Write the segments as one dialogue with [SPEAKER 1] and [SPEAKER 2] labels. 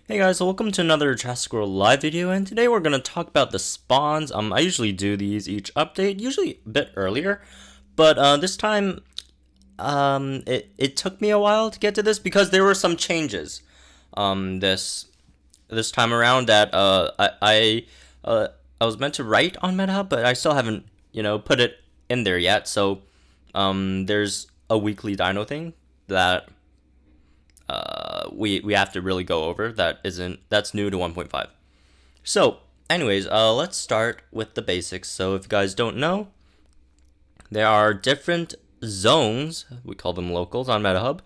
[SPEAKER 1] Hey guys, so welcome to another Jurassic World Live video, and today we're gonna talk about the spawns. I usually do these each update, usually a bit earlier, but this time, it took me a while to get to this because there were some changes, this time around that I was meant to write on MetaHub, but I still haven't put it in there yet. So there's a weekly Dino thing that we have to really go over that's new to 1.5. So anyways, let's start with the basics. So if you guys don't know, there are different zones, we call them locals on MetaHub,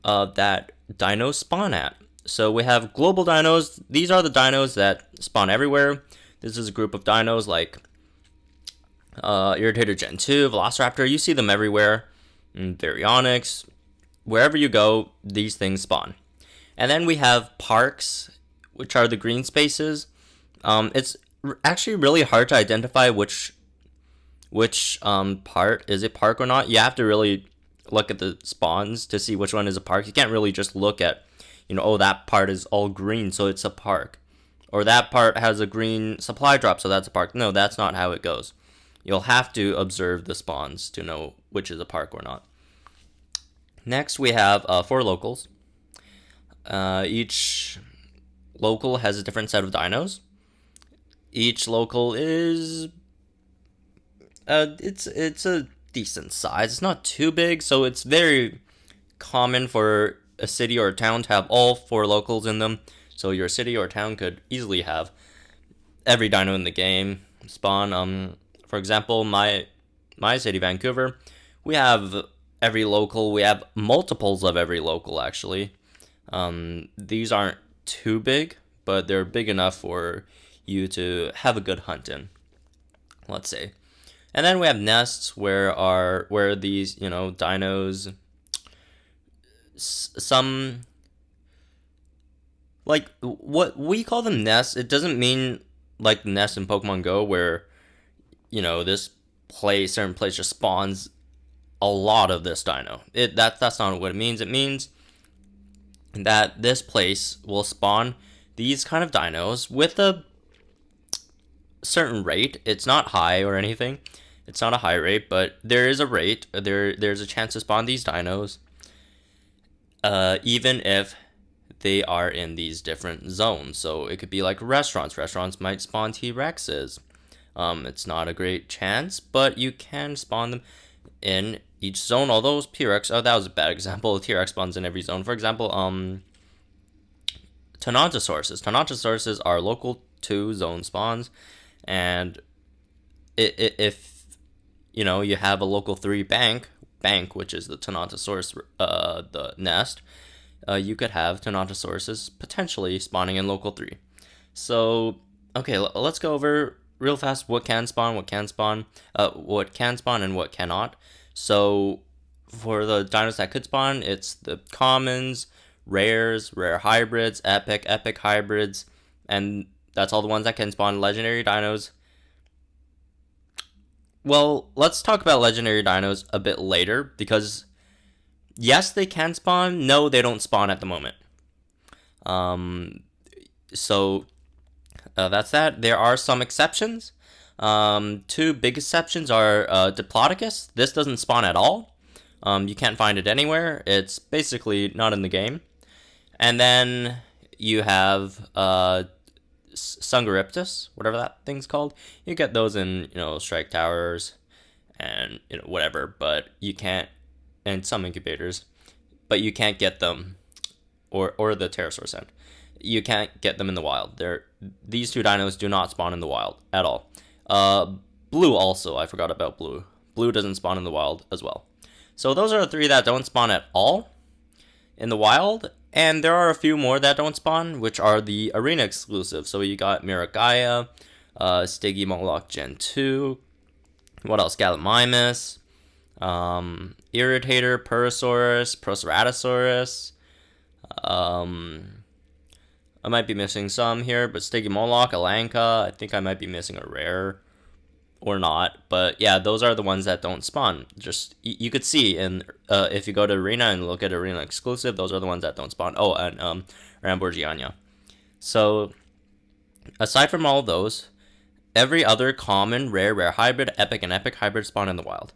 [SPEAKER 1] that dinos spawn at. So we have global dinos. These are the dinos that spawn everywhere. This is a group of dinos like Irritator Gen 2, Velociraptor. You see them everywhere. Baryonyx. Wherever you go, these things spawn. And then we have parks, which are the green spaces. It's actually really hard to identify which part is a park or not. You have to really look at the spawns to see which one is a park. You can't really just look at, oh, that part is all green, so it's a park. Or that part has a green supply drop, so that's a park. No, that's not how it goes. You'll have to observe the spawns to know which is a park or not. Next, we have 4 locals. Each local has a different set of dinos. Each local is it's a decent size. It's not too big, so it's very common for a city or a town to have all 4 locals in them. So your city or town could easily have every dino in the game spawn. For example, my city, Vancouver, we have every local. We have multiples of every local, actually. These aren't too big, but they're big enough for you to have a good hunt in, let's say. And then we have nests where these dinos, some, like, what we call them nests. It doesn't mean like nests in Pokemon Go where this certain place just spawns a lot of this dino. That's not what it means. It means that this place will spawn these kind of dinos with a certain rate. It's not high or anything. It's not a high rate, but there is a rate. There's a chance to spawn these dinos, even if they are in these different zones. So it could be like restaurants. Restaurants might spawn T-Rexes. It's not a great chance, but you can spawn them in each zone. Although T-Rex, that was a bad example. T-Rex spawns in every zone. For example, Tauntosauruses are local 2 zone spawns, and if you have a local 3 bank, which is the Tauntausaurus, the nest, you could have Tauntosauruses potentially spawning in local 3. So okay, let's go over real fast what can spawn, what can spawn, and what cannot. So for the dinos that could spawn, it's the commons, rares, rare hybrids, epic hybrids, and that's all the ones that can spawn. Legendary dinos, well, let's talk about legendary dinos a bit later, because yes, they can spawn. No, they don't spawn at the moment. So that's that. There are some exceptions. 2 big exceptions are Diplodocus. This doesn't spawn at all. You can't find it anywhere. It's basically not in the game. And then you have Sungariptus, whatever that thing's called. You get those in strike towers and whatever, but you can't, and some incubators, but you can't get them, or the pterosaur end. You can't get them in the wild. These 2 dinos do not spawn in the wild at all. Blue also, I forgot about blue. Blue doesn't spawn in the wild as well. So those are the 3 that don't spawn at all in the wild, and there are a few more that don't spawn, which are the arena exclusive. So you got Miragaia, Stygimoloch Gen 2, what else? Gallimimus, Irritator, Pursaurus, Proceratosaurus, I might be missing some here, but Stygimoloch, Alanka, I think I might be missing a rare or not. But yeah, those are the ones that don't spawn. Just you could see, and if you go to Arena and look at Arena exclusive, those are the ones that don't spawn. Oh, and Ramborgiana. So aside from all those, every other common, rare hybrid, epic, and epic hybrid spawn in the wild.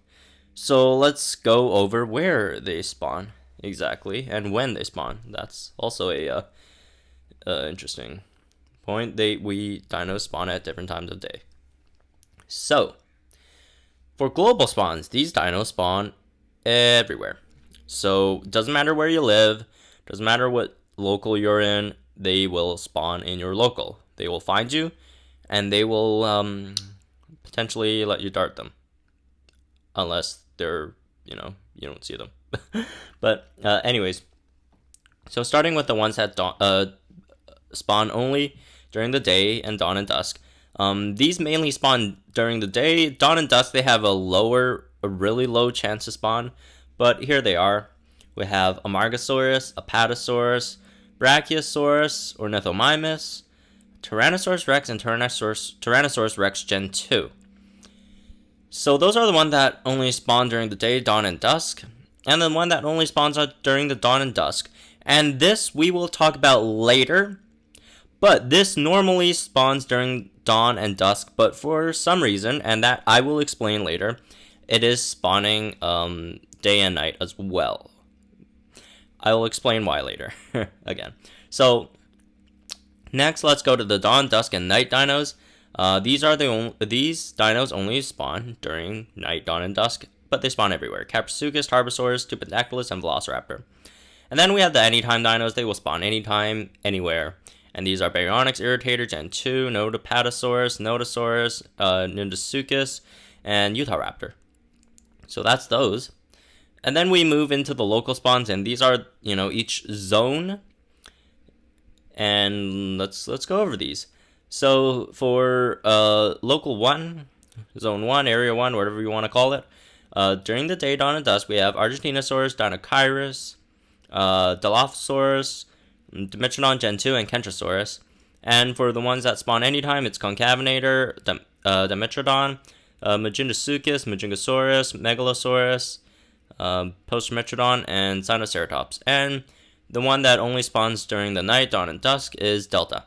[SPEAKER 1] So let's go over where they spawn exactly and when they spawn. That's also a interesting point. We dinos spawn at different times of day. So for global spawns, these dinos spawn everywhere. So it doesn't matter where you live, doesn't matter what local you're in, they will spawn in your local. They will find you, and they will potentially let you dart them, unless they're, you don't see them. But anyways, so starting with the ones that spawn only during the day and dawn and dusk. These mainly spawn during the day. Dawn and dusk, they have a really low chance to spawn, but here they are. We have Amargasaurus, Apatosaurus, Brachiosaurus, Ornithomimus, Tyrannosaurus Rex, and Tyrannosaurus Rex Gen 2. So those are the ones that only spawn during the day, dawn, and dusk, and the one that only spawns during the dawn and dusk. And this we will talk about later, but this normally spawns during dawn and dusk, but for some reason, and that I will explain later, it is spawning day and night as well. I will explain why later, again. So next, let's go to the dawn, dusk, and night dinos. These dinos only spawn during night, dawn, and dusk, but they spawn everywhere. Capsuchus, Tarbosaurus, Stupidactylus, and Velociraptor. And then we have the anytime dinos. They will spawn anytime, anywhere. And these are Baryonyx, Irritator, Gen 2, Nodapatosaurus, Nodosaurus, Nindasuchus, and Utahraptor. So that's those. And then we move into the local spawns, and these are, each zone. And let's go over these. So for local 1, zone 1, area 1, whatever you want to call it, during the day, dawn, and dusk, we have Argentinosaurus, Dinochirus, Dilophosaurus, Dimetrodon Gen 2, and Kentrosaurus. And for the ones that spawn anytime, it's Concavenator, Dimetrodon, Majundasuchus, Majungasaurus, Megalosaurus, Postmetrodon, and Sinoceratops. And the one that only spawns during the night, dawn, and dusk is Delta.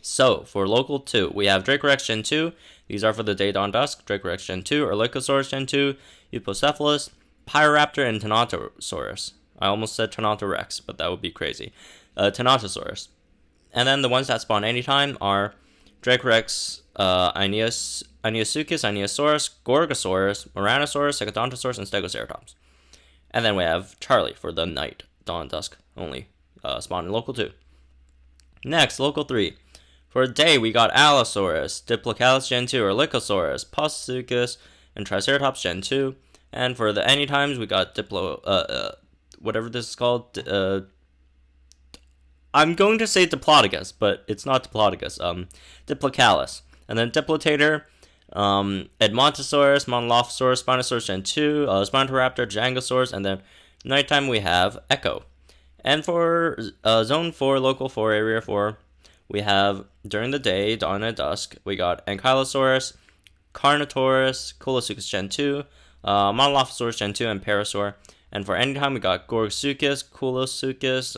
[SPEAKER 1] So for local 2, we have Dracorex Gen 2. These are for the day, dawn, dusk. Dracorex Gen 2, Erlikosaurus Gen 2, Eupocephalus, Pyroraptor, and Tenontosaurus. I almost said Tenontorex, but that would be crazy. Tenontosaurus. And then the ones that spawn anytime are Dracorex, Iosuchus, Iosaurus, Gorgosaurus, Moranosaurus, Secodontosaurus, and Stegoceratops. And then we have Charlie for the night, dawn, dusk only, spawn in local 2. Next, local 3. For a day, we got Allosaurus, Diplocalus Gen 2, Erlikosaurus, Postsuchus, and Triceratops Gen 2. And for the anytimes, we got whatever this is called. I'm going to say Diplodocus, but it's not Diplodocus. Diplocalus. And then Diplotator, Edmontosaurus, Monolophosaurus, Spinosaurus Gen 2, Spinotoraptor, Djangosaurus, and then nighttime we have Echo. And for Zone 4, Local 4, Area 4, we have during the day, dawn and dusk, we got Ankylosaurus, Carnotaurus, Colosuchus Gen 2, Monolophosaurus Gen 2, and Parasaur. And for anytime, we got Gorgosuchus, Colosuchus,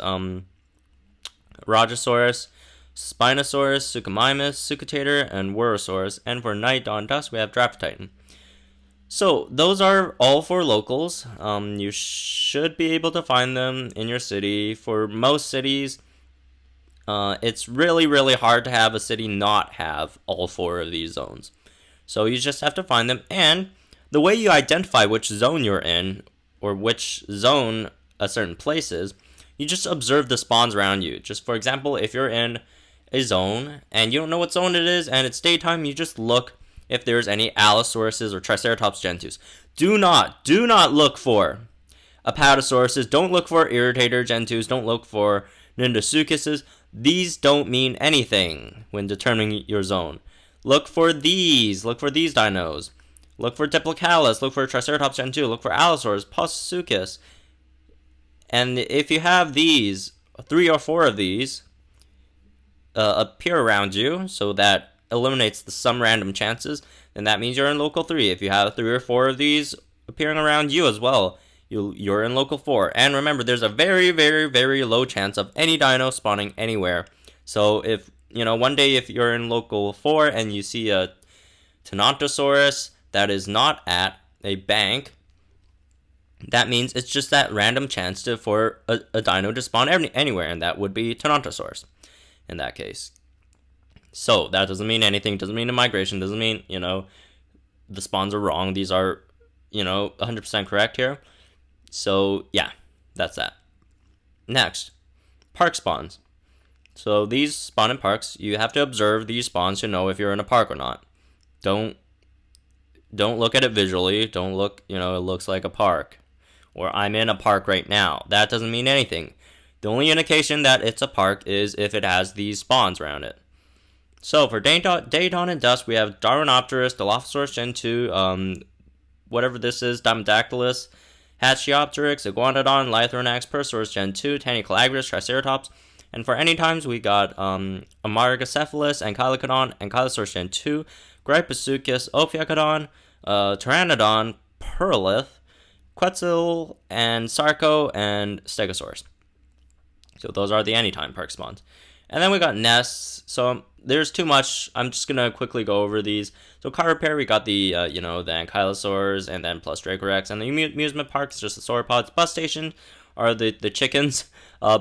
[SPEAKER 1] Rajasaurus, Spinosaurus, Suchomimus, Suchotator, and Wurosaurus. And for night, dawn, dusk, we have Draphtitan. So those are all for locals. You should be able to find them in your city. For most cities, it's really hard to have a city not have all 4 of these zones. So you just have to find them. And the way you identify which zone you're in, or which zone a certain place is, you just observe the spawns around you. Just for example, if you're in a zone and you don't know what zone it is and it's daytime, you just look if there's any Allosauruses or Triceratops Gen 2s. Do not look for Apatosauruses. Don't look for Irritator Gen 2s. Don't look for Nindasuchuses. These don't mean anything when determining your zone. Look for these. Look for these dinos. Look for Diplocalus. Look for Triceratops Gen 2. Look for Allosaurus, Postsuchus. And if you have these, 3 or 4 of these, appear around you, so that eliminates the some random chances, then that means you're in local 3. If you have 3 or 4 of these appearing around you as well, you're in local 4. And remember, there's a very low chance of any dino spawning anywhere. So if, one day if you're in local 4 and you see a Tynontosaurus that is not at a bank, that means it's just that random chance for a dino to spawn anywhere, and that would be Tynontosaurus in that case. So that doesn't mean anything, doesn't mean a migration, doesn't mean, the spawns are wrong. These are, 100% correct here. So yeah, that's that. Next, park spawns. So these spawn in parks. You have to observe these spawns to know if you're in a park or not. Don't look at it visually. Don't look, it looks like a park. Or I'm in a park right now. That doesn't mean anything. The only indication that it's a park is if it has these spawns around it. So for day, dawn, and dusk, we have Darwinopterus, Dilophosaurus Gen 2, whatever this is, Dimodactylus, Hatchiopteryx, Iguanodon, Lythronax, Persaurus Gen 2, Tanicolagris, Triceratops. And for any times, we got Amargacephalus, Ankylodon, Ankylosaurus Gen 2, Gryposuchus, Ophiocodon, Pteranodon, Perlith, Quetzal, and Sarco, and Stegosaurus. So those are the anytime park spawns. And then we got nests. So there's too much. I'm just going to quickly go over these. So car repair, we got the, the Ankylosaurs, and then plus Dracorex. And the amusement park is just the sauropods. Bus station are the chickens.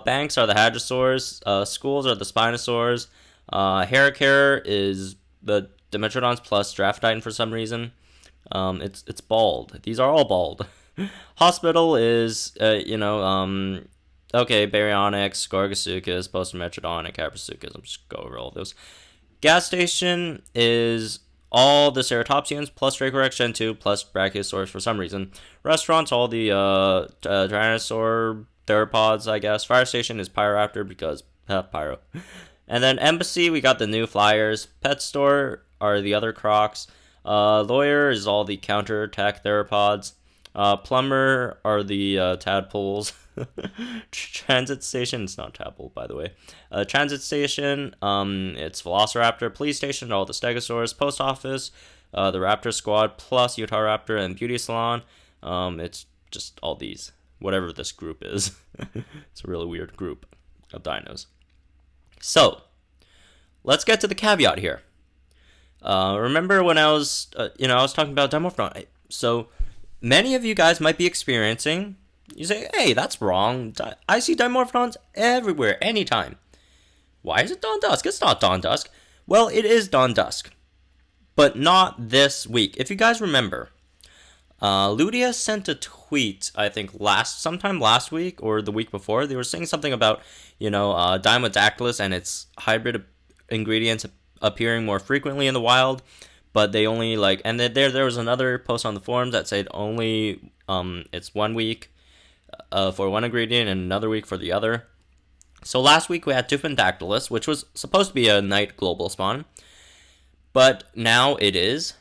[SPEAKER 1] Banks are the hadrosaurs. Schools are the spinosaurs. Hair is the Dimetrodons plus Draphodion for some reason. It's bald. These are all bald. Hospital is, Baryonyx, Gorgosuchus, Postometrodon, and Caprisuchus. I'm just go over all of those. Gas station is all the Ceratopsians plus Dracorex Gen 2 plus Brachiosaurus for some reason. Restaurants, all the Tyrannosaur theropods, I guess. Fire station is Pyroraptor because Pyro. And then embassy, we got the new flyers. Pet store are the other crocs. Lawyer is all the counterattack theropods. Plumber are the tadpoles. Transit station, it's not tadpole, by the way. Transit station, it's Velociraptor. Police station, all the Stegosaurs. Post office, the Raptor Squad plus Utahraptor and Beauty Salon. It's just all these, whatever this group is. It's a really weird group of dinos. So, let's get to the caveat here. Remember when I was talking about Dimorphodon? So, many of you guys might be experiencing, you say, hey, that's wrong. I see Dimorphodons everywhere, anytime. Why is it dawn dusk? It's not dawn dusk. Well, it is dawn dusk, but not this week. If you guys remember, Ludia sent a tweet, I think sometime last week or the week before. They were saying something about, Dimodactylus and its hybrid ingredients appearing more frequently in the wild, but they only and there was another post on the forums that said only it's 1 week for one ingredient and another week for the other. So last week we had Tupendactylus, which was supposed to be a night global spawn, but now it is.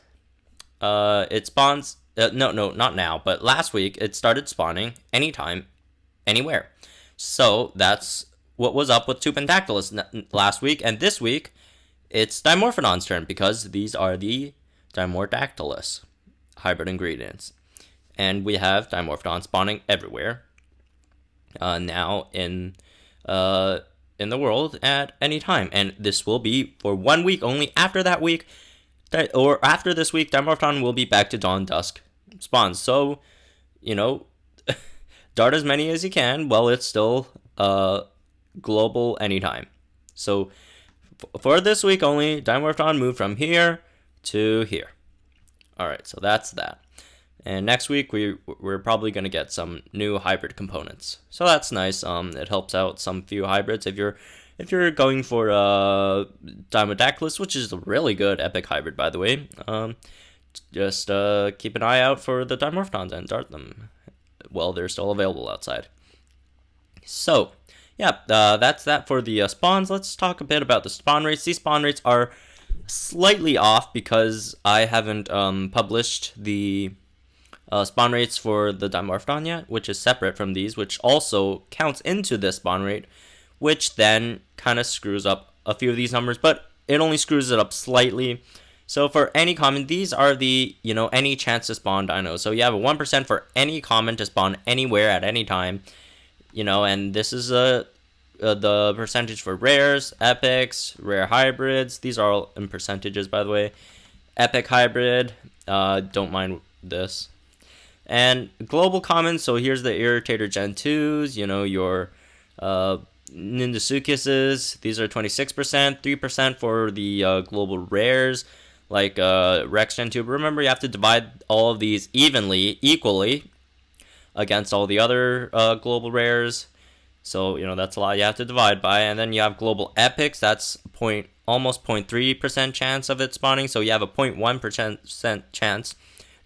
[SPEAKER 1] It spawns. No, not now, but last week it started spawning anytime, anywhere. So that's what was up with Tupendactylus last week, and this week it's Dimorphodon's turn because these are the Dimordactylus hybrid ingredients. And we have Dimorphodon spawning everywhere now in the world at any time. And this will be for 1 week only. After that week, or after this week, Dimorphodon will be back to dawn dusk spawns. So, dart as many as you can while it's still global anytime. So, for this week only, Dimorphodon moved from here to here. Alright, so that's that. And next week, we're probably going to get some new hybrid components. So that's nice. It helps out some few hybrids. If you're going for Dimodactylus, which is a really good epic hybrid, by the way, just keep an eye out for the Dimorphodons and dart them while they're still available outside. So, yeah, that's that for the spawns. Let's talk a bit about the spawn rates. These spawn rates are slightly off because I haven't published the spawn rates for the Dimorphodon yet, which is separate from these, which also counts into this spawn rate, which then kind of screws up a few of these numbers, but it only screws it up slightly. So for any common, these are the, any chance to spawn dinos. So you have a 1% for any common to spawn anywhere at any time, and this is the percentage for rares, epics, rare hybrids. These are all in percentages, by the way. Epic hybrid, don't mind this. And global commons, so here's the Irritator Gen 2s, your Nindasukuses. These are 26%, 3% for the global rares, like Rex Gen 2. But remember, you have to divide all of these equally, against all the other global rares. So, that's a lot you have to divide by. And then you have global epics. That's almost 0.3% chance of it spawning. So you have a 0.1% chance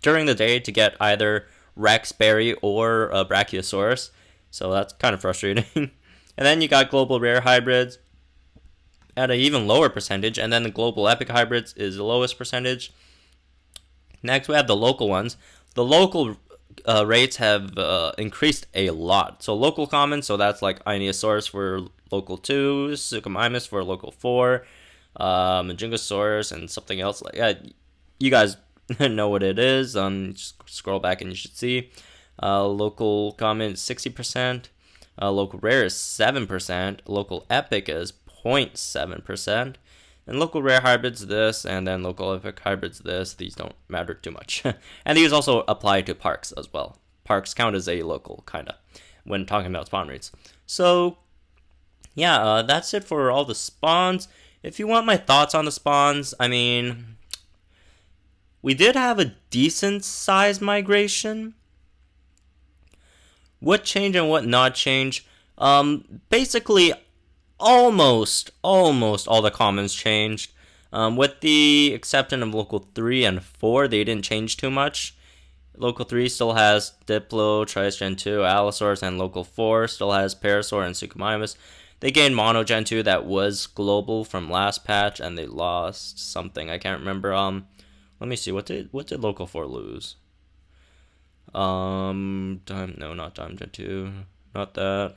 [SPEAKER 1] during the day to get either Rex, Berry, or Brachiosaurus. So that's kind of frustrating. And then you got global rare hybrids at an even lower percentage. And then the global epic hybrids is the lowest percentage. Next, we have the local ones. The local rates have increased a lot. So local common, so that's like Ionosaurus for local 2, Suchomimus for local 4, Majungasaurus, and something else. You guys know what it is. Just scroll back and you should see. Local common is 60%. Local rare is 7%. Local epic is 0.7%. And local rare hybrids this, and then local epic hybrids this. These don't matter too much. And these also apply to parks as well. Parks count as a local, kind of, when talking about spawn rates. So, yeah, that's it for all the spawns. If you want my thoughts on the spawns, I mean, we did have a decent size migration. What changed and what not changed? Basically, almost all the commons changed. With the exception of local 3 and 4, they didn't change too much. Local 3 still has Diplo, Trice Gen 2, Allosaurus, and local 4 still has Parasaur and Suchomimus. They gained Mono Gen 2 that was global from last patch, and they lost something. I can't remember. Let me see. What did local 4 lose? No, not Dime Gen 2. Not that.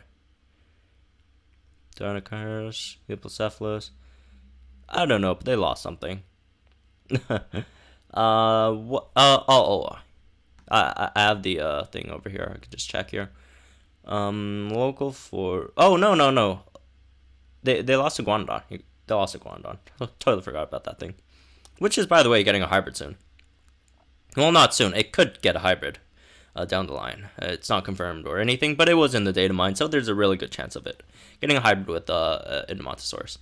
[SPEAKER 1] Dinosaurs, Hippocephalus. I don't know, but they lost something. I have the thing over here. I could just check here. Local 4. Oh, no. They lost to Guandon. They lost to Guandon. Totally forgot about that thing. Which is, by the way, getting a hybrid soon. Well, not soon. It could get a hybrid down the line. It's not confirmed or anything, but it was in the data mine, so there's a really good chance of it getting a hybrid with Edmontosaurus.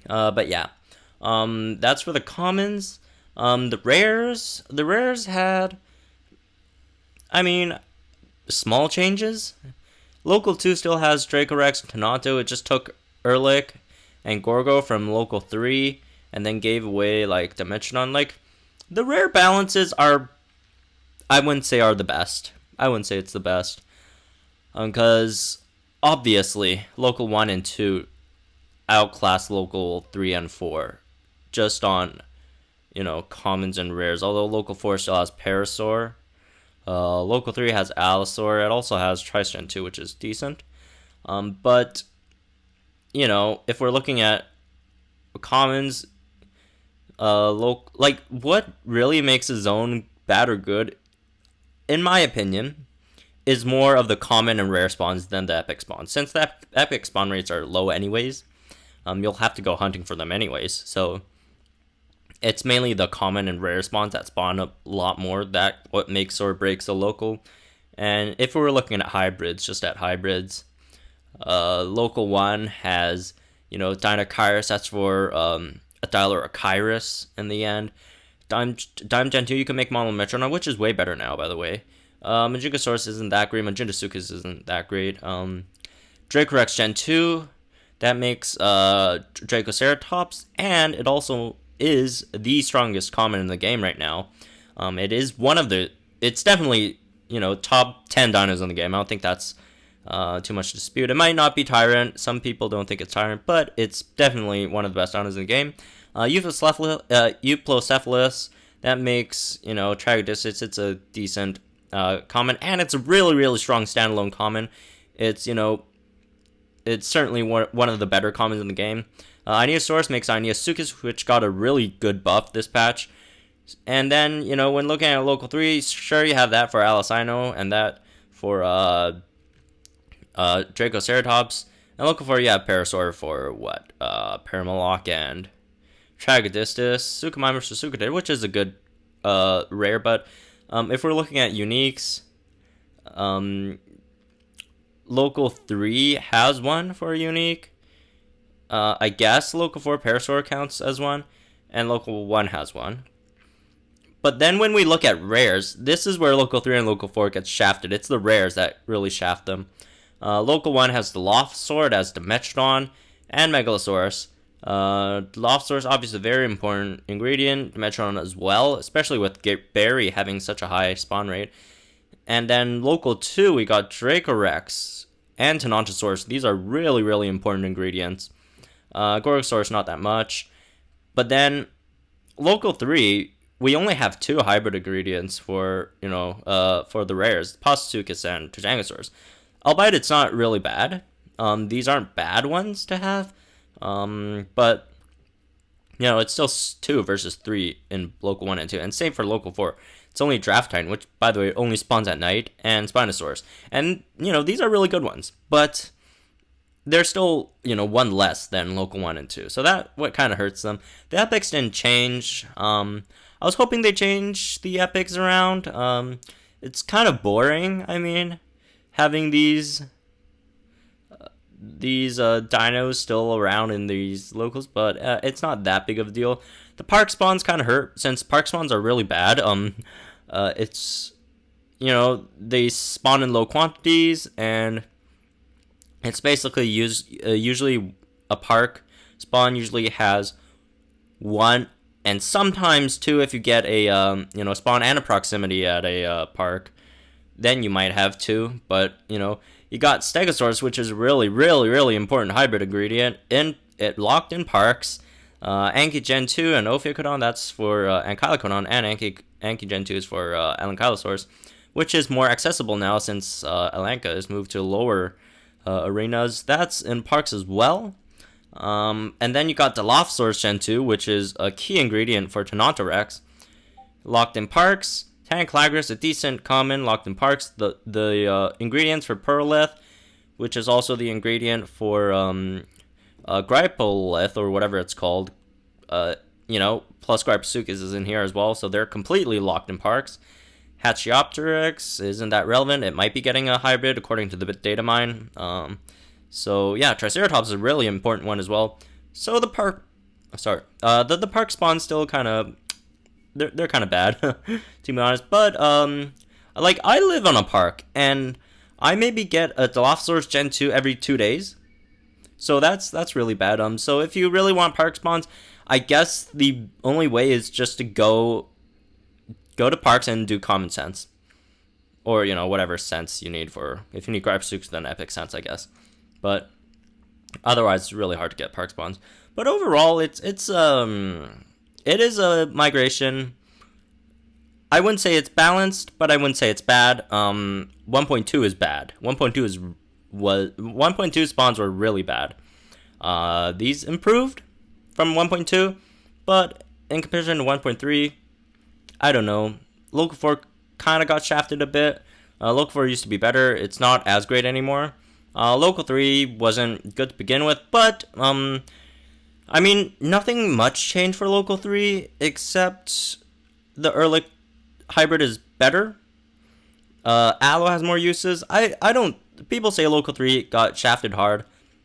[SPEAKER 1] But yeah, that's for the commons. The rares had, I mean, small changes. Local 2 still has Dracorex and Kanato. It just took Erlich and Gorgo from local 3 and then gave away like Dimensionon. Like, the rare balances are, I wouldn't say are the best. I wouldn't say it's the best. Because obviously local 1 and 2 outclass local 3 and 4 just on, commons and rares. Although local 4 still has Parasaur. Local 3 has Allosaur. It also has Trice Gen 2, which is decent. But, if we're looking at commons, what really makes a zone bad or good, in my opinion, is more of the common and rare spawns than the epic spawns. Since the epic spawn rates are low anyways, you'll have to go hunting for them anyways. So it's mainly the common and rare spawns that spawn a lot more. That what makes or breaks a local. And if we were looking at hybrids, local 1 has, Dinosaurus. That's for a Dialorachirus in the end. Dime Gen 2, you can make Monometron, which is way better now, by the way. Majungasaurus isn't that great. Majundasuchus isn't that great. Dracorex Gen 2, that makes Dracoceratops, and it also is the strongest common in the game right now. It is it's definitely, top 10 dinos in the game. I don't think that's too much to dispute. It might not be Tyrant. Some people don't think it's Tyrant, but it's definitely one of the best dinos in the game. Euplocephalus, that makes, Tragodiscus. It's a decent common, and it's a really, really strong standalone common. It's, it's certainly one of the better commons in the game. Ionosaurus makes Ionosuchus, which got a really good buff this patch. And then, when looking at local 3, sure, you have that for Alicino and that for Dracoceratops. And local 4, you have Parasaur for what? Paramalock and Tragodistus, Sukamai versus Sukadid, which is a good rare, but if we're looking at uniques, local 3 has one for a unique. I guess local 4 Parasaur counts as one, and local 1 has one. But then when we look at rares, this is where local 3 and local 4 gets shafted. It's the rares that really shaft them. Local 1 has the Loftsaur, it has Dimetrodon, and Megalosaurus. Loftsaur is obviously a very important ingredient, Dimetrodon as well, especially with Berry having such a high spawn rate. And then local 2, we got Dracorex and Tenontosaurus. These are really, really important ingredients. Gorgosaurus, not that much. But then local 3, we only have 2 hybrid ingredients for, for the rares, Postosuchus and Tujangosaurus. Albeit it's not really bad. These aren't bad ones to have. But, it's still 2 versus 3 in local 1 and 2. And same for local 4. It's only Draft Titan, which, by the way, only spawns at night, and Spinosaurus. And, these are really good ones. But they're still, 1 less than local 1 and 2. So that what kind of hurts them. The epics didn't change. I was hoping they change the epics around. It's kind of boring, having these dinos still around in these locals, but it's not that big of a deal. The park spawns kind of hurt, since park spawns are really bad. It's, they spawn in low quantities, and it's basically usually a park spawn usually has 1 and sometimes 2 if you get a spawn and a proximity at a park. Then you might have 2, but you got Stegosaurus, which is a really, really, really important hybrid ingredient, it locked in parks. Anki Gen 2 and Ophiocodon, that's for Ankylocodon, and Anki Gen 2 is for Elankylosaurus, which is more accessible now since Elanka has moved to lower arenas. That's in parks as well. And then you got the Dilophosaurus Gen 2, which is a key ingredient for Tenontorex. Locked in parks. Tanaklagris, a decent common, locked in parks. The ingredients for Perlith, which is also the ingredient for Grypolith, or whatever it's called. Plus Gryposuchus is in here as well, so they're completely locked in parks. Hatchiopteryx, isn't that relevant? It might be getting a hybrid according to the data mine. So yeah, Triceratops is a really important one as well. So the park spawns still kind of, they're kind of bad, to be honest. But I live on a park, and I maybe get a Dilophosaurus Gen 2 every 2 days. So that's really bad. So if you really want park spawns, I guess the only way is just to go to parks and do common sense, or whatever sense you need for. If you need Gryposuchus, then epic sense, I guess. But otherwise, it's really hard to get park spawns. But overall, it is a migration. I wouldn't say it's balanced, but I wouldn't say it's bad. 1.2 is bad. 1.2 spawns were really bad. These improved from 1.2, but in comparison to 1.3, I don't know. Local 4 kind of got shafted a bit. Local 4 used to be better. It's not as great anymore. Local 3 wasn't good to begin with, but nothing much changed for Local 3, except the early hybrid is better. Aloe has more uses. People say Local 3 got shafted hard,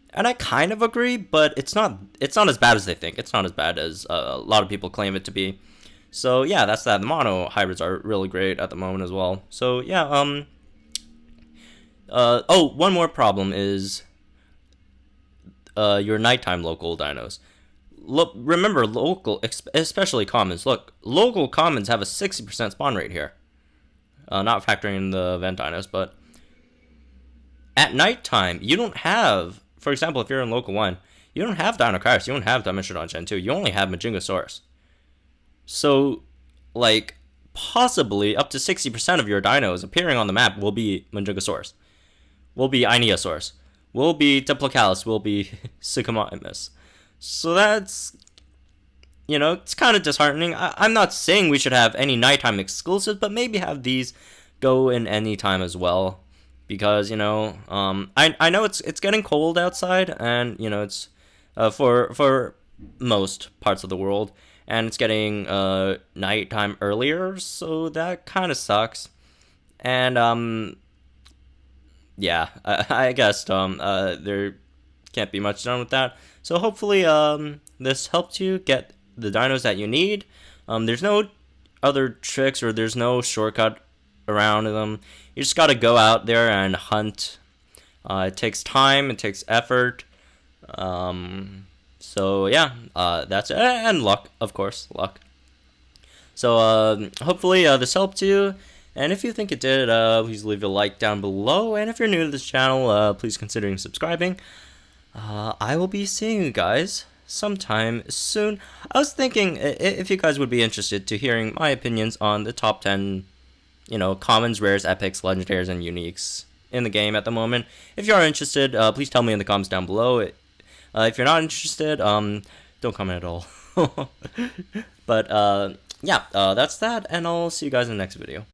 [SPEAKER 1] and I kind of agree, but it's not as bad as they think. It's not as bad as a lot of people claim it to be. So yeah, that's that. The mono hybrids are really great at the moment as well. So yeah, one more problem is your nighttime local dinos. Remember, local, especially commons. Look, local commons have a 60% spawn rate here. Not factoring in the event dinos, but at nighttime, you don't have, for example, if you're in local 1, you don't have Dinosaurus, you don't have Dimetrodon Gen 2, you only have Majungasaurus. So, possibly up to 60% of your dinos appearing on the map will be Majungasaurus, will be Ionosaurus, will be Diplocalus, will be Suchomimus. So that's, it's kind of disheartening. I'm not saying we should have any nighttime exclusives, but maybe have these go in any time as well. because I know it's getting cold outside, and it's for most parts of the world, and it's getting nighttime earlier, so that kind of sucks. And yeah, I guess there can't be much done with that. So hopefully this helped you get the dinos that you need. There's no other tricks, or there's no shortcut around them. You just gotta go out there and hunt. It takes time, it takes effort. So yeah, that's it. And luck, of course, luck. So hopefully this helped you. And if you think it did, please leave a like down below. And if you're new to this channel, please consider subscribing. I will be seeing you guys sometime soon. I was thinking if you guys would be interested to hearing my opinions on the top 10, commons, rares, epics, legendaries, and uniques in the game at the moment. If you are interested, please tell me in the comments down below. If you're not interested, don't comment at all. But yeah, that's that, and I'll see you guys in the next video.